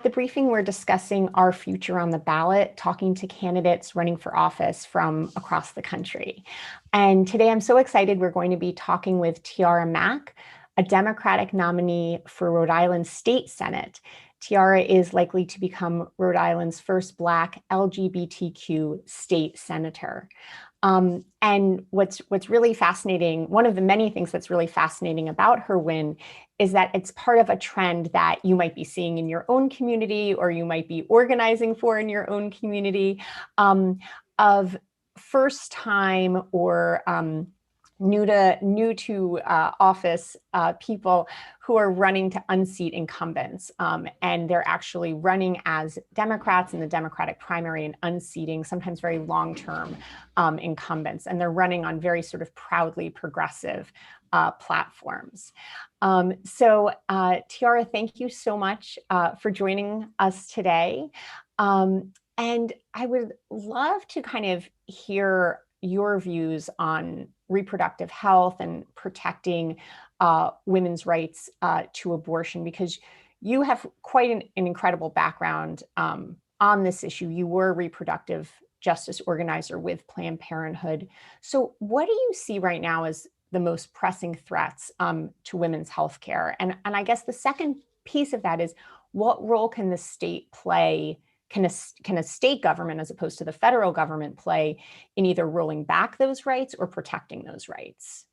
the briefing, we're discussing our future on the ballot, talking to candidates running for office from across the country. And today I'm so excited we're going to be talking with Tiara Mack, a Democratic nominee for Rhode Island State Senate. Tiara is likely to become Rhode Island's first Black LGBTQ state senator. And what's really fascinating, one of the many things that's really fascinating about her win is that it's part of a trend that you might be seeing in your own community or you might be organizing for in your own community, of first time or new to office people who are running to unseat incumbents. And they're actually running as Democrats in the Democratic primary and unseating sometimes very long-term incumbents. And they're running on very sort of proudly progressive platforms. So Tiara, thank you so much for joining us today. And I would love to kind of hear your views on reproductive health and protecting women's rights to abortion, because you have quite an incredible background on this issue. You were a reproductive justice organizer with Planned Parenthood. So what do you see right now as the most pressing threats to women's health care? And I guess the second piece of that is, what role can the state play, can a state government, as opposed to the federal government, play in either rolling back those rights or protecting those rights?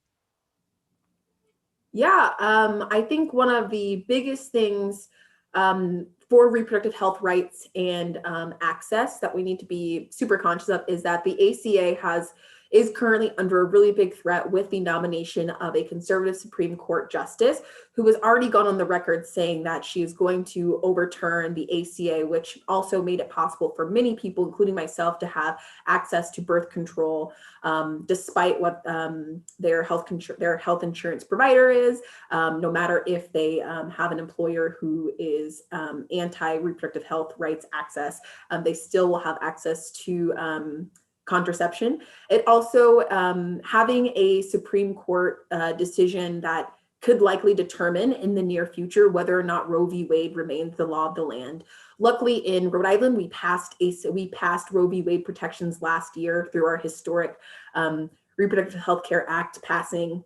Yeah, I think one of the biggest things for reproductive health rights and access that we need to be super conscious of is that the ACA is currently under a really big threat with the nomination of a conservative Supreme Court justice who has already gone on the record saying that she is going to overturn the ACA, which also made it possible for many people, including myself, to have access to birth control, despite what their health insurance provider is, no matter if they have an employer who is anti-reproductive health rights access, they still will have access to contraception. It also having a Supreme Court decision that could likely determine in the near future whether or not Roe v. Wade remains the law of the land. Luckily, in Rhode Island, we passed Roe v. Wade protections last year through our historic Reproductive Health Care Act passing,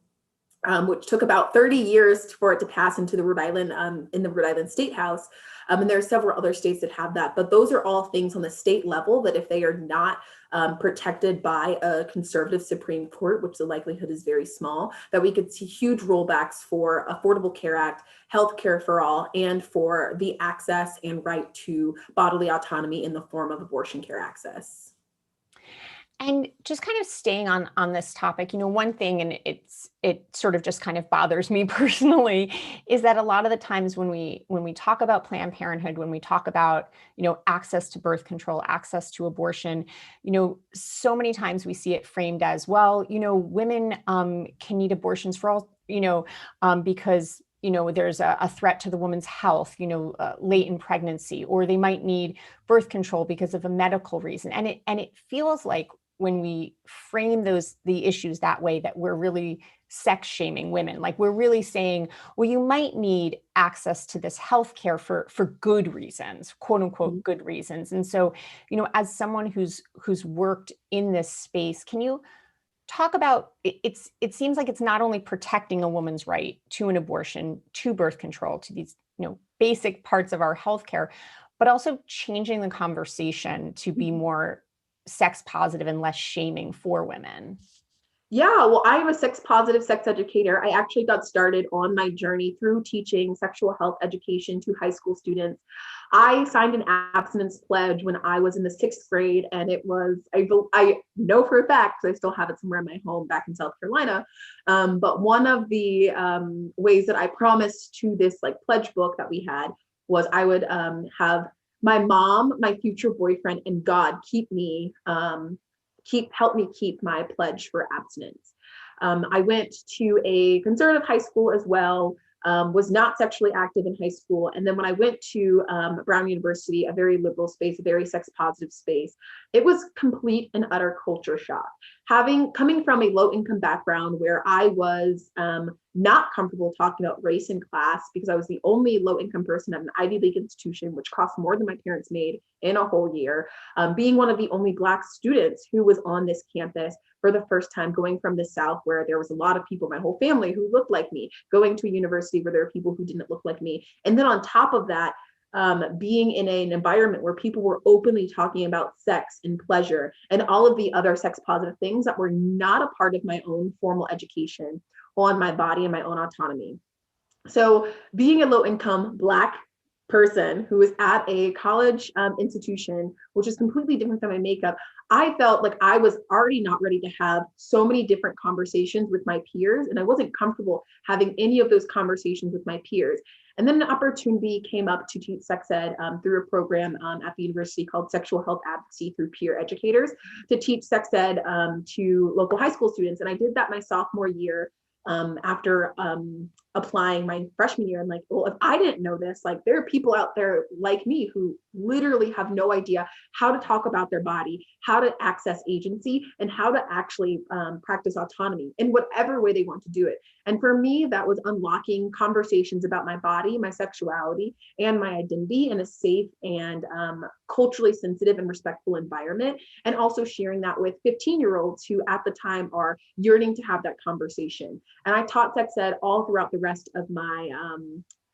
which took about 30 years for it to pass into the Rhode Island State House. And there are several other states that have that, but those are all things on the state level that if they are not protected by a conservative Supreme Court, which the likelihood is very small, that we could see huge rollbacks for Affordable Care Act, health care for all, and for the access and right to bodily autonomy in the form of abortion care access. And just kind of staying on this topic, one thing, and it sort of just kind of bothers me personally, is that a lot of the times when we talk about Planned Parenthood, when we talk about, access to birth control, access to abortion, so many times we see it framed as, well, women can need abortions for all, because there's a threat to the woman's health, late in pregnancy, or they might need birth control because of a medical reason. And it feels like when we frame the issues that way, that we're really sex shaming women. Like, we're really saying, well, you might need access to this healthcare for good reasons, quote unquote, good reasons. And so, as someone who's worked in this space, can you talk about it seems like it's not only protecting a woman's right to an abortion, to birth control, to these, basic parts of our healthcare, but also changing the conversation to be more sex positive and less shaming for women? Yeah, well, I am a sex positive sex educator. I actually got started on my journey through teaching sexual health education to high school students. I signed an abstinence pledge when I was in the 6th grade, and it was, I know for a fact, because I still have it somewhere in my home back in South Carolina, but one of the ways that I promised to this pledge book that we had was I would have my mom, my future boyfriend, and God help me keep my pledge for abstinence. I went to a conservative high school as well, was not sexually active in high school. And then when I went to Brown University, a very liberal space, a very sex positive space, it was complete and utter culture shock. coming from a low income background where I was not comfortable talking about race in class because I was the only low income person at an Ivy League institution, which cost more than my parents made in a whole year, being one of the only Black students who was on this campus for the first time, going from the South where there was a lot of people, my whole family, who looked like me, going to a university where there were people who didn't look like me. And then on top of that, being in an environment where people were openly talking about sex and pleasure and all of the other sex positive things that were not a part of my own formal education on my body and my own autonomy. So being a low income Black person who was at a college institution, which is completely different than my makeup, I felt like I was already not ready to have so many different conversations with my peers, and I wasn't comfortable having any of those conversations with my peers. And then an opportunity came up to teach sex ed through a program at the university called Sexual Health Advocacy through Peer Educators, to teach sex ed to local high school students. And I did that my sophomore year after applying my freshman year. I'm like, well, if I didn't know this, like there are people out there like me who literally have no idea how to talk about their body, how to access agency, and how to actually practice autonomy in whatever way they want to do it. And for me, that was unlocking conversations about my body, my sexuality, and my identity in a safe and culturally sensitive and respectful environment. And also sharing that with 15-year-olds who at the time are yearning to have that conversation. And I taught sex ed all throughout the rest of my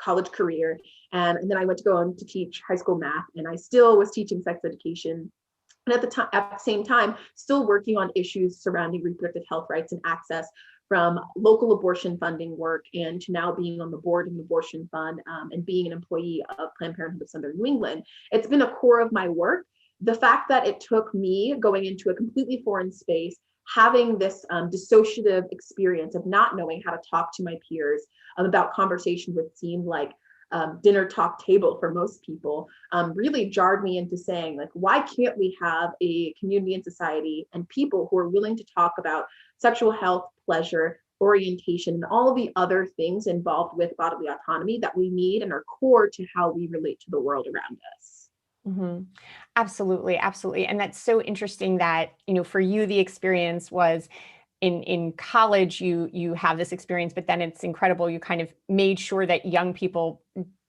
college career. And then I went to go on to teach high school math, and I still was teaching sex education. And at the same time, still working on issues surrounding reproductive health rights and access, from local abortion funding work and to now being on the board of an abortion fund and being an employee of Planned Parenthood of Southern New England. It's been a core of my work. The fact that it took me going into a completely foreign space, having this dissociative experience of not knowing how to talk to my peers about conversations that seemed like dinner talk table for most people, really jarred me into saying, like, why can't we have a community and society and people who are willing to talk about sexual health, pleasure, orientation, and all of the other things involved with bodily autonomy that we need and are core to how we relate to the world around us. Mm-hmm. Absolutely, absolutely. And that's so interesting that, for you, the experience was in college, you have this experience, but then it's incredible. You kind of made sure that young people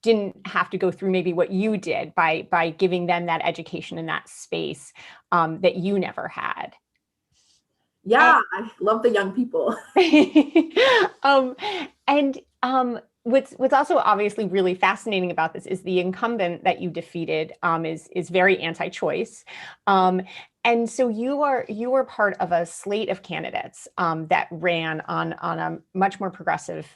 didn't have to go through maybe what you did by giving them that education in that space that you never had. Yeah, I love the young people. um, and what's also obviously really fascinating about this is the incumbent that you defeated is very anti-choice, and so you were part of a slate of candidates that ran on a much more progressive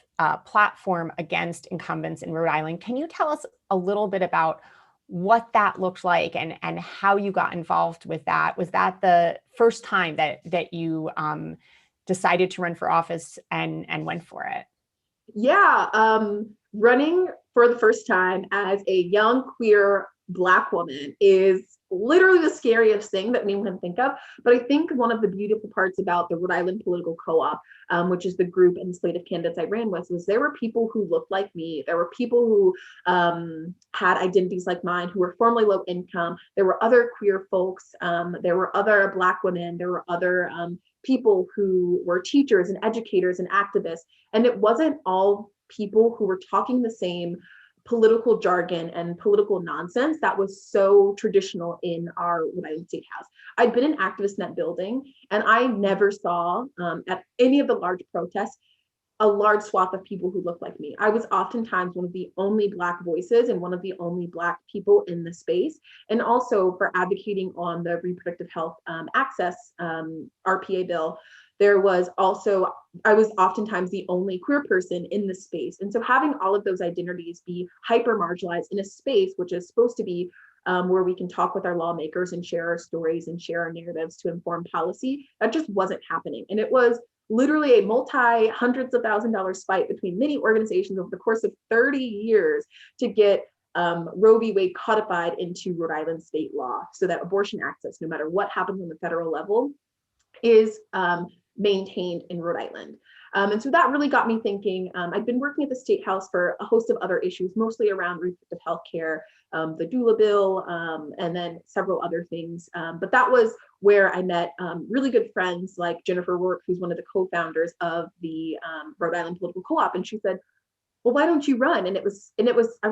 platform against incumbents in Rhode Island. Can you tell us a little bit about what that looked like and how you got involved with that? Was that the first time that you decided to run for office and went for it? Yeah, running for the first time as a young queer Black woman is literally the scariest thing that anyone can think of. But I think one of the beautiful parts about the Rhode Island Political Co-op, which is the group and slate of candidates I ran with, was there were people who looked like me. There were people who had identities like mine, who were formerly low income. There were other queer folks. There were other Black women. There were other people who were teachers and educators and activists. And it wasn't all people who were talking the same political jargon and political nonsense that was so traditional in our Rhode Island State House. I'd been an activist in that building, and I never saw at any of the large protests a large swath of people who looked like me. I was oftentimes one of the only Black voices and one of the only Black people in the space. And also for advocating on the reproductive health access RPA bill, there was also, I was oftentimes the only queer person in the space. And so having all of those identities be hyper marginalized in a space which is supposed to be where we can talk with our lawmakers and share our stories and share our narratives to inform policy, that just wasn't happening. And it was literally a multi-hundreds of $1,000s fight between many organizations over the course of 30 years to get Roe v. Wade codified into Rhode Island state law so that abortion access, no matter what happens on the federal level, is maintained in Rhode Island. And so that really got me thinking. I've been working at the State House for a host of other issues, mostly around reproductive health care, the doula bill, and then several other things. But that was where I met really good friends like Jennifer Rourke, who's one of the co-founders of the Rhode Island Political Co-op. And she said, well, why don't you run? I was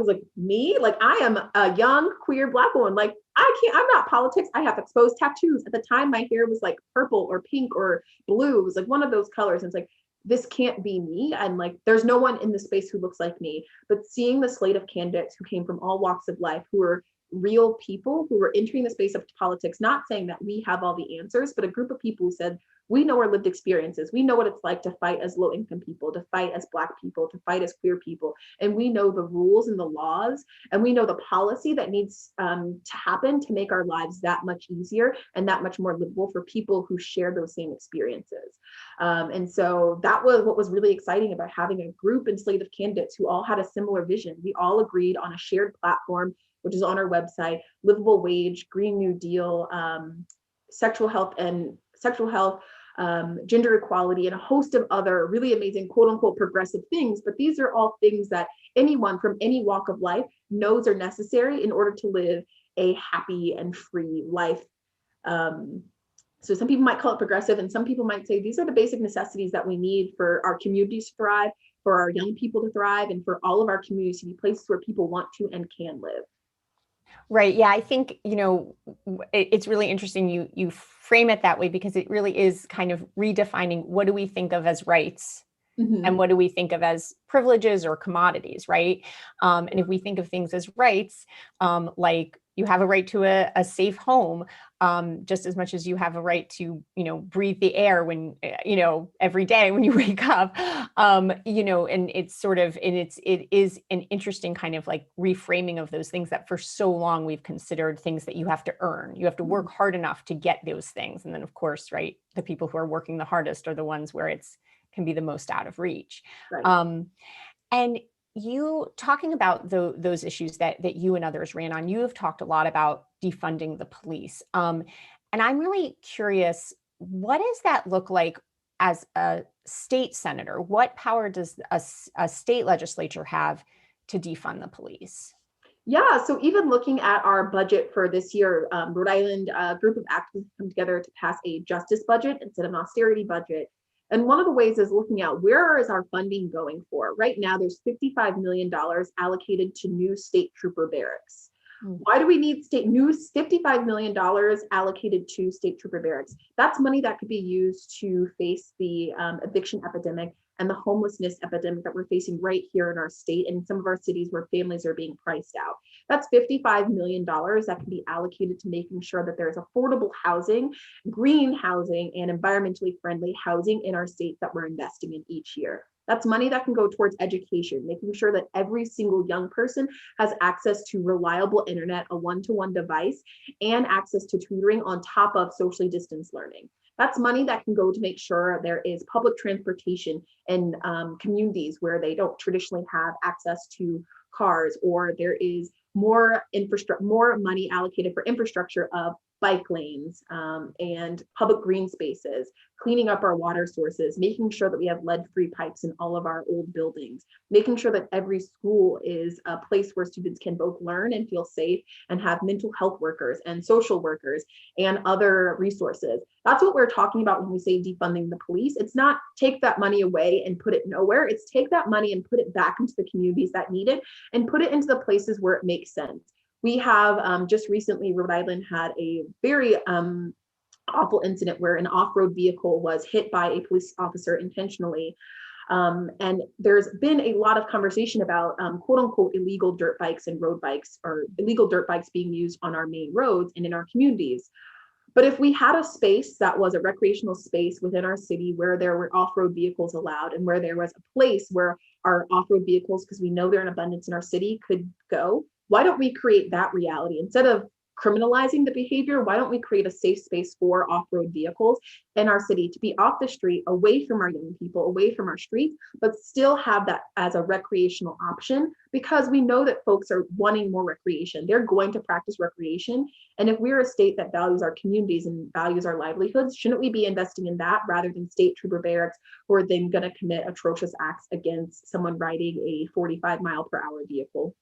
like, me? Like, I am a young queer Black woman. Like, I'm not politics. I have exposed tattoos. At the time, my hair was like purple or pink or blue. It was like one of those colors. And it's like, this can't be me. And like, there's no one in the space who looks like me. But seeing the slate of candidates who came from all walks of life, who were real people who were entering the space of politics, not saying that we have all the answers, but a group of people who said, we know our lived experiences. We know what it's like to fight as low income people, to fight as Black people, to fight as queer people. And we know the rules and the laws, and we know the policy that needs to happen to make our lives that much easier and that much more livable for people who share those same experiences. And so that was what was really exciting about having a group and slate of candidates who all had a similar vision. We all agreed on a shared platform, which is on our website: livable wage, Green New Deal, sexual health, gender equality, and a host of other really amazing quote unquote progressive things. But these are all things that anyone from any walk of life knows are necessary in order to live a happy and free life. So some people might call it progressive, and some people might say these are the basic necessities that we need for our communities to thrive, for our young people to thrive, and for all of our communities to be places where people want to and can live. Right. Yeah, I think, it's really interesting you frame it that way, because it really is kind of redefining what do we think of as rights and Mm-hmm. what do we think of as privileges or commodities, right? And if we think of things as rights, like you have a right to a safe home, just as much as you have a right to, breathe the air when, every day when you wake up, and it's sort of, and it is an interesting kind of like reframing of those things that for so long we've considered things that you have to earn. You have to work hard enough to get those things. And then of course, right, the people who are working the hardest are the ones where it's can be the most out of reach. Right. And you talking about those issues that you and others ran on, you have talked a lot about defunding the police. And I'm really curious, what does that look like as a state senator? What power does a state legislature have to defund the police? Yeah, so even looking at our budget for this year, Rhode Island, a group of activists come together to pass a justice budget instead of an austerity budget. And one of the ways is looking at where is our funding going for? Right now, there's $55 million allocated to new state trooper barracks. Mm. Why do we need $55 million allocated to state trooper barracks? That's money that could be used to face the eviction epidemic and the homelessness epidemic that we're facing right here in our state and in some of our cities where families are being priced out. That's $55 million that can be allocated to making sure that there's affordable housing, green housing, and environmentally friendly housing in our state that we're investing in each year. That's money that can go towards education, making sure that every single young person has access to reliable internet, a one-to-one device, and access to tutoring on top of socially distanced learning. That's money that can go to make sure there is public transportation in communities where they don't traditionally have access to cars, or there is more money allocated for infrastructure of bike lanes and public green spaces, cleaning up our water sources, making sure that we have lead-free pipes in all of our old buildings, making sure that every school is a place where students can both learn and feel safe and have mental health workers and social workers and other resources. That's what we're talking about when we say defunding the police. It's not take that money away and put it nowhere. It's take that money and put it back into the communities that need it and put it into the places where it makes sense. We have just recently, Rhode Island had a very awful incident where an off-road vehicle was hit by a police officer intentionally. And there's been a lot of conversation about quote unquote illegal dirt bikes and road bikes, or illegal dirt bikes being used on our main roads and in our communities. But if we had a space that was a recreational space within our city where there were off-road vehicles allowed, and where there was a place where our off-road vehicles, because we know they're in abundance in our city, could go, why don't we create that reality? Instead of criminalizing the behavior, why don't we create a safe space for off-road vehicles in our city to be off the street, away from our young people, away from our streets, but still have that as a recreational option, because we know that folks are wanting more recreation. They're going to practice recreation. And if we're a state that values our communities and values our livelihoods, shouldn't we be investing in that rather than state trooper barracks who are then going to commit atrocious acts against someone riding a 45-mile-per-hour vehicle?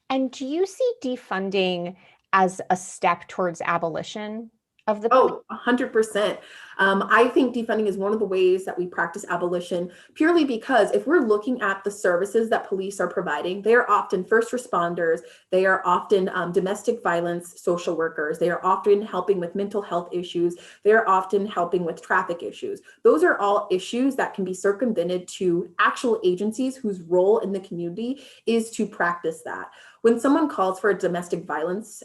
And do you see defunding as a step towards abolition of the police? Oh, 100%. I think defunding is one of the ways that we practice abolition, purely because if we're looking at the services that police are providing, they are often first responders, they are often domestic violence social workers, they are often helping with mental health issues, they are often helping with traffic issues. Those are all issues that can be circumvented to actual agencies whose role in the community is to practice that. When someone calls for a domestic violence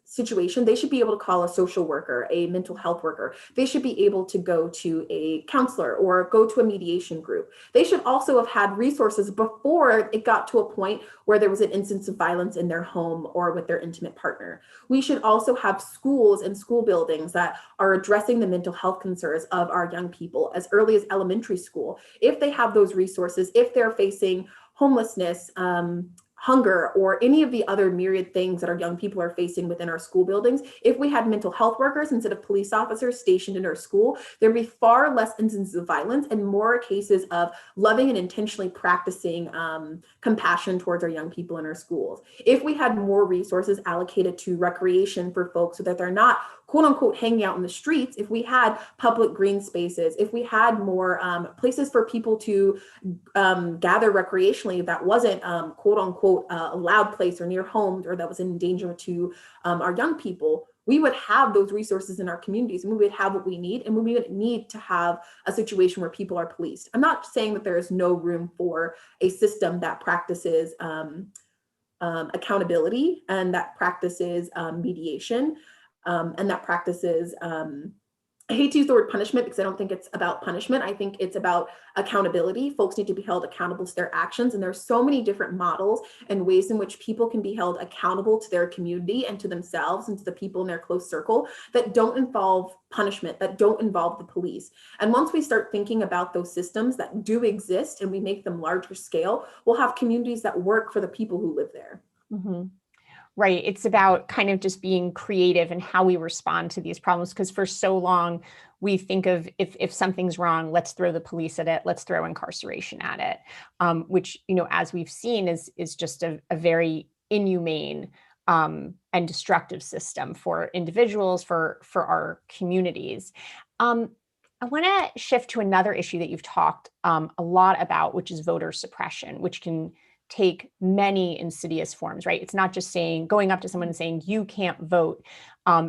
situation, they should be able to call a social worker, a mental health worker. They should be able to go to a counselor or go to a mediation group. They should also have had resources before it got to a point where there was an instance of violence in their home or with their intimate partner. We should also have schools and school buildings that are addressing the mental health concerns of our young people as early as elementary school. If they have those resources, if they're facing homelessness, hunger, or any of the other myriad things that our young people are facing within our school buildings, if we had mental health workers instead of police officers stationed in our school, there'd be far less instances of violence and more cases of loving and intentionally practicing compassion towards our young people in our schools. If we had more resources allocated to recreation for folks so that they're not quote unquote hanging out in the streets, if we had public green spaces, if we had more places for people to gather recreationally that wasn't quote unquote a loud place or near homes or that was in danger to our young people, we would have those resources in our communities and we would have what we need, and we would need to have a situation where people are policed. I'm not saying that there is no room for a system that practices accountability and that practices mediation and that practices I hate to use the word punishment because I don't think it's about punishment. I think it's about accountability. Folks need to be held accountable to their actions. And there's so many different models and ways in which people can be held accountable to their community and to themselves and to the people in their close circle that don't involve punishment, that don't involve the police. And once we start thinking about those systems that do exist and we make them larger scale, we'll have communities that work for the people who live there. Mm-hmm. Right. It's about kind of just being creative and how we respond to these problems. Because for so long, we think of if something's wrong, let's throw the police at it, let's throw incarceration at it, which, as we've seen, is just a very inhumane and destructive system for individuals, for our communities. I want to shift to another issue that you've talked a lot about, which is voter suppression, which can take many insidious forms, right? It's not just going up to someone and saying, you can't vote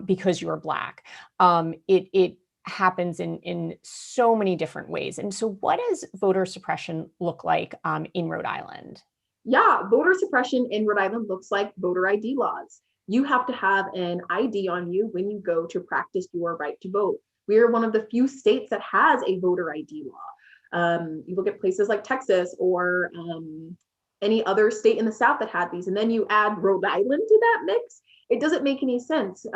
because you're Black. It happens in so many different ways. And so what does voter suppression look like in Rhode Island? Yeah, voter suppression in Rhode Island looks like voter ID laws. You have to have an ID on you when you go to practice your right to vote. We are one of the few states that has a voter ID law. You look at places like Texas or any other state in the South that had these, and then you add Rhode Island to that mix. It doesn't make any sense.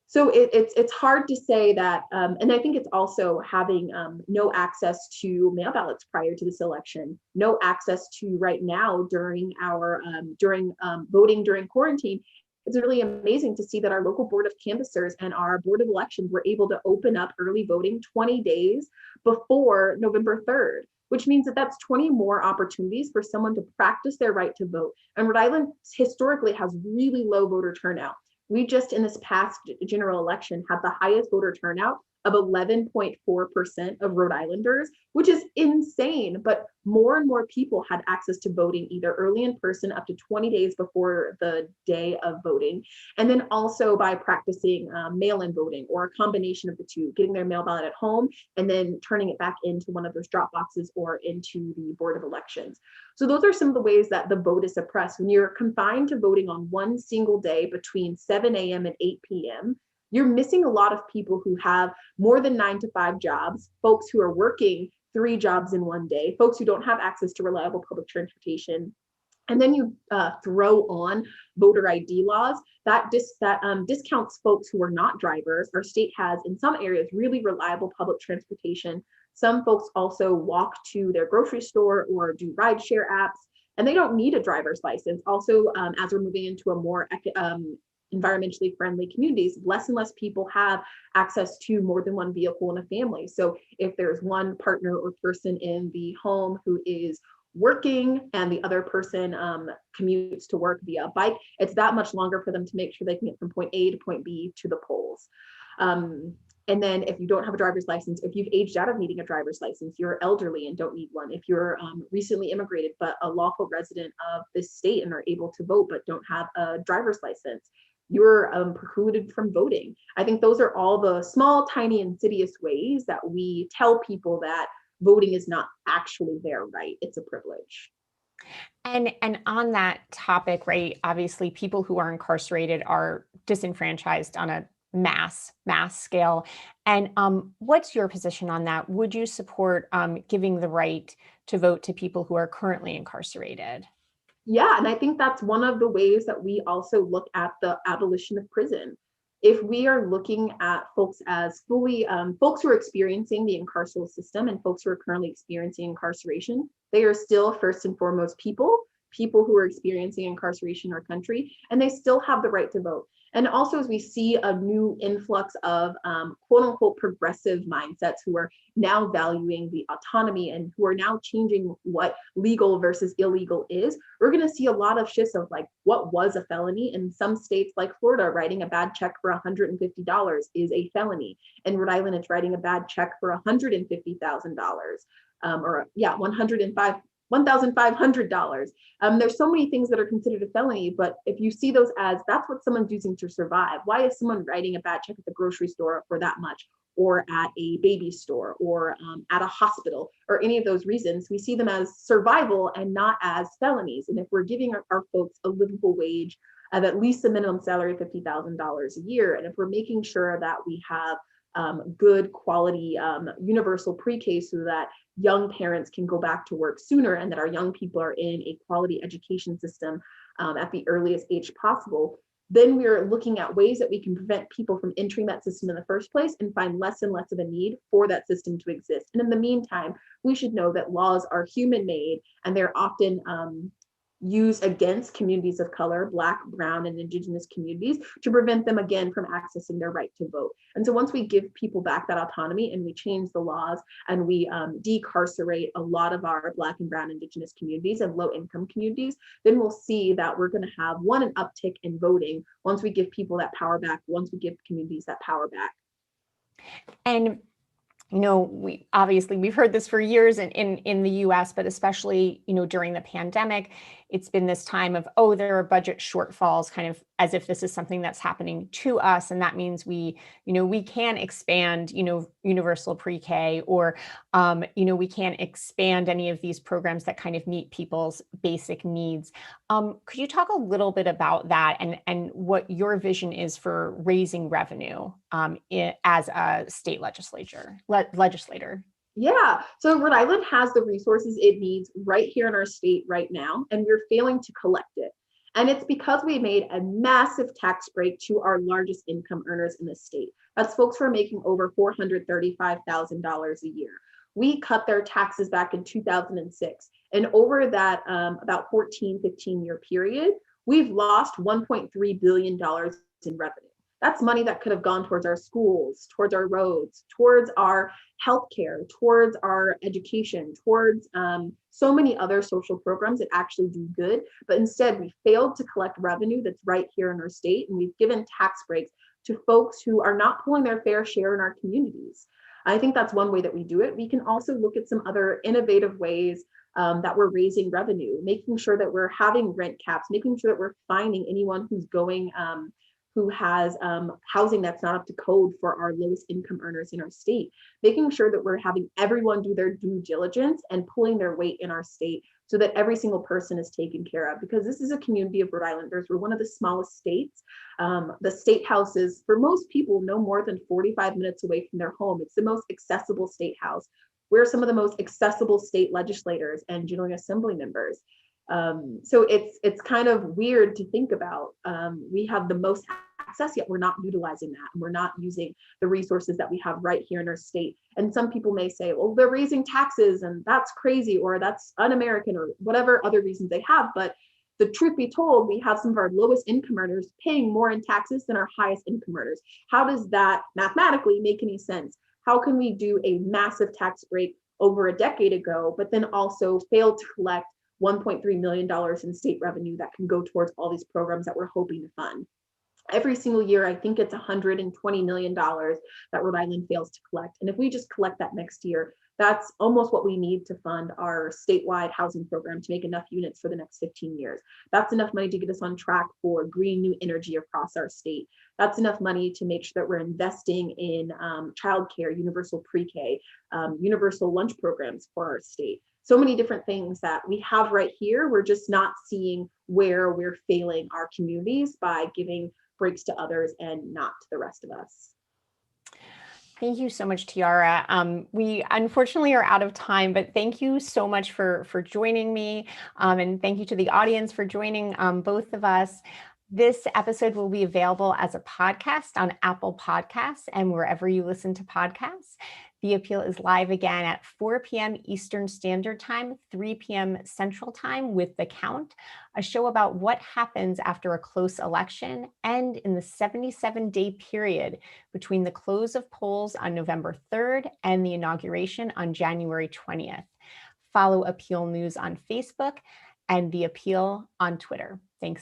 So it's hard to say that, and I think it's also having no access to mail ballots prior to this election, no access to right now during our voting during quarantine. It's really amazing to see that our local board of canvassers and our board of elections were able to open up early voting 20 days before November 3rd, which means that that's 20 more opportunities for someone to practice their right to vote. And Rhode Island historically has really low voter turnout. We just in this past general election had the highest voter turnout of 11.4% of Rhode Islanders, which is insane. But more and more people had access to voting either early in person up to 20 days before the day of voting, and then also by practicing mail-in voting or a combination of the two, getting their mail ballot at home and then turning it back into one of those drop boxes or into the Board of Elections. So those are some of the ways that the vote is suppressed. When you're confined to voting on one single day between 7 a.m. and 8 p.m., you're missing a lot of people who have more than 9 to 5 jobs, folks who are working 3 jobs in one day, folks who don't have access to reliable public transportation. And then you throw on voter ID laws that discounts folks who are not drivers. Our state has, in some areas, really reliable public transportation. Some folks also walk to their grocery store or do rideshare apps, and they don't need a driver's license. Also, as we're moving into a more environmentally friendly communities, less and less people have access to more than one vehicle in a family. So if there's one partner or person in the home who is working and the other person commutes to work via bike, it's that much longer for them to make sure they can get from point A to point B to the polls. And then if you don't have a driver's license, if you've aged out of needing a driver's license, you're elderly and don't need one. If you're recently immigrated, but a lawful resident of this state and are able to vote, but don't have a driver's license, you're precluded from voting. I think those are all the small, tiny, insidious ways that we tell people that voting is not actually their right. It's a privilege. And on that topic, right, obviously people who are incarcerated are disenfranchised on a mass scale. And what's your position on that? Would you support giving the right to vote to people who are currently incarcerated? Yeah, and I think that's one of the ways that we also look at the abolition of prison. If we are looking at folks as fully, folks who are experiencing the incarceral system and folks who are currently experiencing incarceration, they are still first and foremost people who are experiencing incarceration in our country, and they still have the right to vote. And also, as we see a new influx of quote unquote progressive mindsets who are now valuing the autonomy and who are now changing what legal versus illegal is, we're going to see a lot of shifts of like what was a felony. In some states like Florida, writing a bad check for $150 is a felony. In Rhode Island, it's writing a bad check for $150,000 or yeah, $1,500. There's so many things that are considered a felony, but if you see those as that's what someone's using to survive, why is someone writing a bad check at the grocery store for that much, or at a baby store, or at a hospital, or any of those reasons? We see them as survival and not as felonies. And if we're giving our folks a livable wage of at least a minimum salary of $50,000 a year, and if we're making sure that we have good quality universal pre-K so that young parents can go back to work sooner and that our young people are in a quality education system at the earliest age possible, then we're looking at ways that we can prevent people from entering that system in the first place and find less and less of a need for that system to exist. And in the meantime, we should know that laws are human made and they're often used against communities of color, Black, Brown, and Indigenous communities to prevent them again from accessing their right to vote. And so once we give people back that autonomy and we change the laws and we decarcerate a lot of our Black and Brown Indigenous communities and low income communities, then we'll see that we're going to have an uptick in voting once we give people that power back, once we give communities that power back. And we've heard this for years in the US, but especially, during the pandemic, it's been this time of, there are budget shortfalls, kind of as if this is something that's happening to us. And that means we can expand, universal pre-K, or, we can expand any of these programs that kind of meet people's basic needs. Could you talk a little bit about that and what your vision is for raising revenue as a state legislator? Yeah, so Rhode Island has the resources it needs right here in our state right now, and we're failing to collect it. And it's because we made a massive tax break to our largest income earners in the state. That's folks who are making over $435,000 a year. We cut their taxes back in 2006. And over that about 15-year period, we've lost $1.3 billion in revenue. That's money that could have gone towards our schools, towards our roads, towards our healthcare, towards our education, towards so many other social programs that actually do good. But instead, we failed to collect revenue that's right here in our state. And we've given tax breaks to folks who are not pulling their fair share in our communities. I think that's one way that we do it. We can also look at some other innovative ways that we're raising revenue, making sure that we're having rent caps, making sure that we're finding anyone who's going who has housing that's not up to code for our lowest income earners in our state, making sure that we're having everyone do their due diligence and pulling their weight in our state so that every single person is taken care of. Because this is a community of Rhode Islanders. We're one of the smallest states. The state house is, for most people, no more than 45 minutes away from their home. It's the most accessible state house. We're some of the most accessible state legislators and general assembly members. So it's kind of weird to think about. We have the most access, yet we're not utilizing that. And we're not using the resources that we have right here in our state. And some people may say, well, they're raising taxes and that's crazy, or that's un-American, or whatever other reasons they have. But the truth be told, we have some of our lowest income earners paying more in taxes than our highest income earners. How does that mathematically make any sense? How can we do a massive tax break over a decade ago, but then also failed to collect $1.3 million in state revenue that can go towards all these programs that we're hoping to fund. Every single year, I think it's $120 million that Rhode Island fails to collect. And if we just collect that next year, that's almost what we need to fund our statewide housing program to make enough units for the next 15 years. That's enough money to get us on track for green new energy across our state. That's enough money to make sure that we're investing in childcare, universal pre-K, universal lunch programs for our state. So many different things that we have right here. We're just not seeing where we're failing our communities by giving breaks to others and not to the rest of us. Thank you so much, Tiara. We unfortunately are out of time, but thank you so much for joining me. And thank you to the audience for joining both of us. This episode will be available as a podcast on Apple Podcasts and wherever you listen to podcasts. The Appeal is live again at 4 p.m. Eastern Standard Time, 3 p.m. Central Time with The Count, a show about what happens after a close election and in the 77-day period between the close of polls on November 3rd and the inauguration on January 20th. Follow Appeal News on Facebook and The Appeal on Twitter.